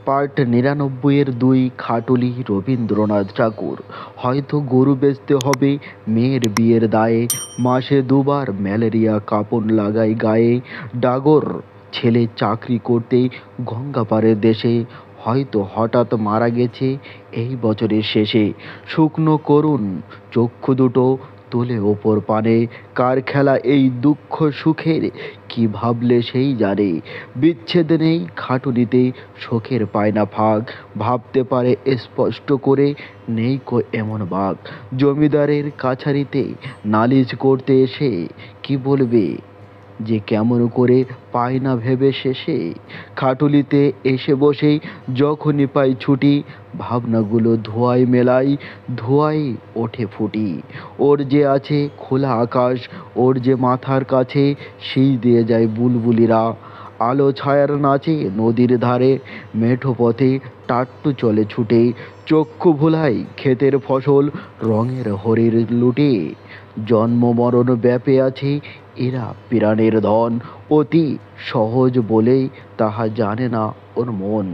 Part ৯৯-২ খাটুলি Rabindranath ঠাকুর। হয়তো গরু বেচতে হবে মেয়ের বিয়ের দায়ে, মাসে দুবার ম্যালেরিয়া কাপড় লাগাই গায়ে, ডাগর ছেলে চাকরি করতে গঙ্গাপাড়ের দেশে, হয়তো হঠাৎ মারা গেছে এই বছরের শেষে। শুকনো করুণ চক্ষু দুটো তুলে ওপর পানে, কার খেলা এই দুঃখ সুখের, কি ভাবলে সেই জানে। বিচ্ছেদ নেই খাটুনিতে, শোকের পায় না ফাঁক, ভাবতে পারে স্পষ্ট করে, নেই কো এমন বাঘ। জমিদারের কাছারিতে নালিশ করতে এসে কি বলবে যে কেমন করে পায় না ভেবে শেষে। খাটুলিতে এসে বসেই যখনই পাই ছুটি, ভাবনাগুলো ধোঁয়ায় মেলাই, ধোঁয়ায় ওঠে ফুটি। ওর যে আছে খোলা আকাশ, ওর যে মাথার কাছে সেই দিয়ে যায় বুলবুলিরা, আলো ছায়ার নাচে নদীর ধারে, মেঠো পথে টাট্টু চলে ছুটে, চক্ষু ভোলাই ক্ষেতের ফসল রঙের হরির লুটে। জন্ম মরণ ব্যাপে আছে এরা পিরানের ধন, অতি সহজ বলেই তাহা জানে না ওর মন।